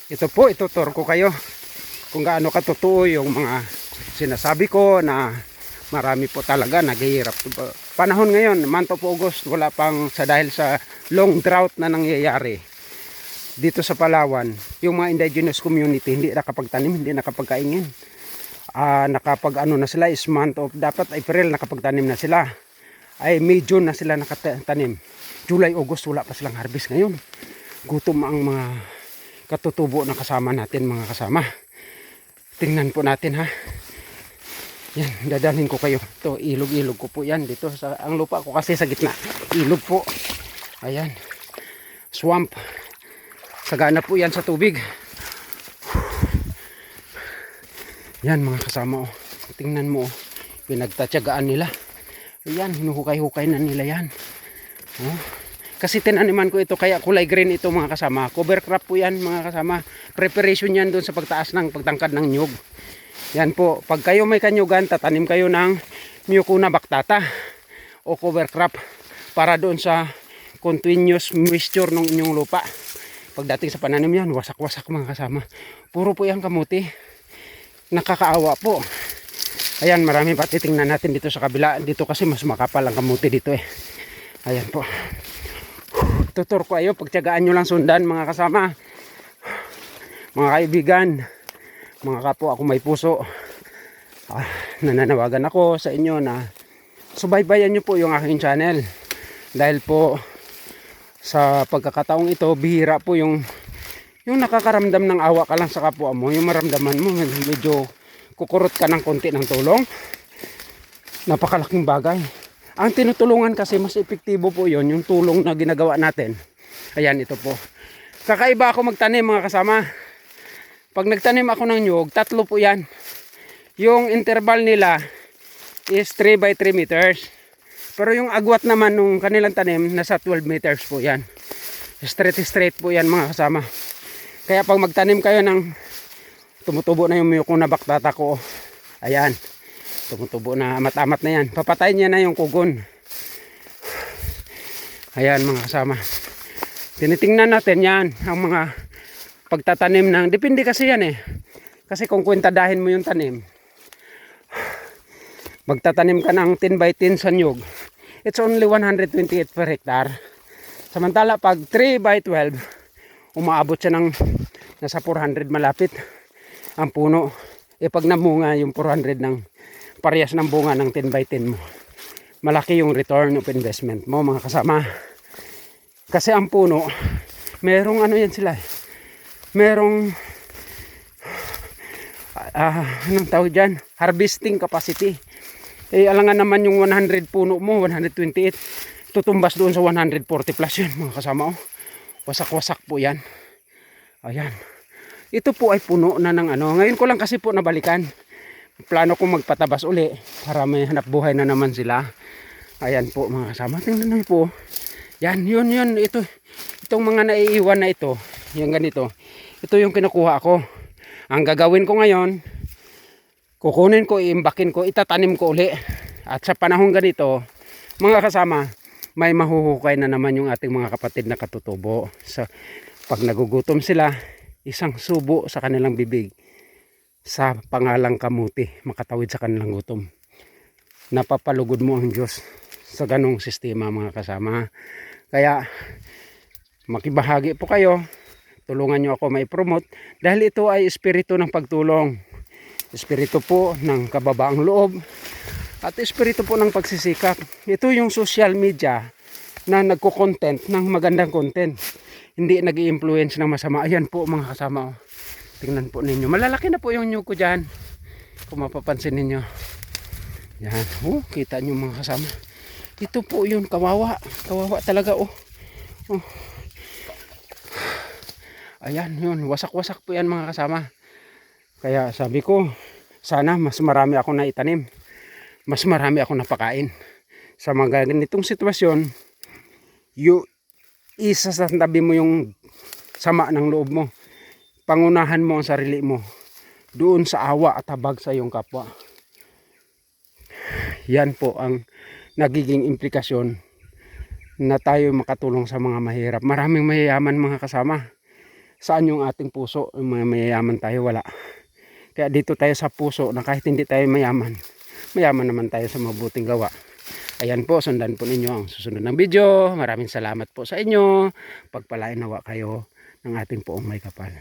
Ito po, ituturo ko kayo kung gaano katotoo yung mga sinasabi ko na marami po talaga naghihirap. Panahon ngayon, month of August, wala pang dahil sa long drought na nangyayari dito sa Palawan. Yung mga indigenous community hindi nakapagtanim, hindi nakapagkaingin. Nakapag ano na sila is month of, dapat April nakapagtanim na sila. Ay May, June na sila nakatanim. July, August wala pa silang harvest ngayon. Gutom ang mga katutubo na kasama natin, mga kasama. Tingnan po natin ha. Yan, dadalhin ko kayo. Ito, ilog-ilog ko po yan dito. Ang lupa ko kasi sa gitna. Ilog po. Ayan. Swamp. Sagana po yan sa tubig. Yan mga kasama. Oh. Tingnan mo. Oh. Pinagtatyagaan nila. Ayan, hinuhukay-hukay na nila yan. Oh. Kasi tinaniman ko ito, kaya kulay green ito mga kasama. Cover crop po yan mga kasama. Preparation yan doon sa pagtaas ng pagtangkad ng nyug. Yan po, pag kayo may kanyugan, tatanim kayo ng Mucuna bactata o cover crop para doon sa continuous moisture ng inyong lupa. Pagdating sa pananim yan, wasak-wasak mga kasama. Puro po yan kamuti. Nakakaawa po. Ayan, marami pa titingnan natin dito sa kabila. Dito kasi mas makapal ang kamuti dito eh. Ayan po. Tutur ko kayo, pagtiyagaan nyo lang sundan mga kasama, mga kaibigan, mga kapwa ako may puso. Nananawagan ako sa inyo na subaybayan nyo po yung aking channel, dahil po sa pagkakataong ito bihira po yung nakakaramdam ng awa ka lang sa kapwa mo, yung maramdaman mo medyo kukurot ka ng konti ng tulong. Napakalaking bagay. Ang tinutulungan kasi mas epektibo po yon, yung tulong na ginagawa natin. Ayan, ito po. Kakaiba ako magtanim mga kasama. Pag nagtanim ako ng nyug, 3 po yan. Yung interval nila is 3 by 3 meters. Pero yung agwat naman nung kanilang tanim, nasa 12 meters po yan. Straight po yan mga kasama. Kaya pag magtanim kayo ng tumutubo na yung Mucuna bactata ko. Ayan. Tumutubo na, amat-amat na yan. Papatayin niya na yung kugon. Ayan mga kasama. Tinitingnan natin yan, ang mga pagtatanim ng, depende kasi yan eh. Kasi kung kwentadahin mo yung tanim, magtatanim ka ng 10 by 10 sa nyug, it's only 128 per hectare. Samantala pag 3 by 12, umaabot siya ng nasa 400 malapit ang puno. E pag namunga yung 400 ng parehas ng bunga ng 10 by 10 mo, malaki yung return of investment mo mga kasama. Kasi ang puno, merong ano yan sila, merong anong tawag dyan, harvesting capacity. Eh alangan naman yung 100 puno mo, 128, tutumbas doon sa 140 plus yun mga kasama. Oh. Wasak-wasak po yan. Ayan, ito po ay puno na ng ano. Ngayon ko lang kasi po nabalikan. Plano kong magpatabas uli para may hanap buhay na naman sila. Ayan po mga kasama. Tingnan nyo po. Yan, yun. Itong mga naiiwan na ito. Yung ganito. Ito yung kinukuha ko. Ang gagawin ko ngayon, kukunin ko, iimbakin ko, itatanim ko uli. At sa panahon ganito, mga kasama, may mahuhukay na naman yung ating mga kapatid na katutubo. So, pag nagugutom sila, isang subo sa kanilang bibig sa pangalang kamuti, makatawid sa kanilang gutom. Napapalugod mo ang Diyos sa ganong sistema mga kasama. Kaya makibahagi po kayo, tulungan nyo ako mai-promote, dahil ito ay espiritu ng pagtulong, espiritu po ng kababaang loob, at espiritu po ng pagsisikap. Ito yung social media na nagko-content ng magandang content, hindi nag-i-influence ng masama. Ayan po mga kasama. Tingnan po ninyo. Malalaki na po yung nyug ko dyan. Kung mapapansin ninyo. Yan. Oh, kita nyo mga kasama. Ito po yun. Kawawa. Kawawa talaga. Oh. Ayan yun. Wasak-wasak po yan mga kasama. Kaya sabi ko, sana mas marami ako na itanim. Mas marami ako napakain. Sa mga ganitong sitwasyon, isa sa tabi mo yung sama ng loob mo. Pangunahan mo ang sarili mo doon sa awa at habag sa iyong kapwa. Yan po ang nagiging implikasyon na tayo makatulong sa mga mahirap. Maraming mayayaman mga kasama. saan yung ating puso. Mayayaman tayo, wala. Kaya dito tayo sa puso na kahit hindi tayo mayaman, mayaman naman tayo sa mabuting gawa. Ayan po, sundan po ninyo ang susunod ng video. Maraming salamat po sa inyo. Pagpalain nawa kayo ng ating poong may kapal.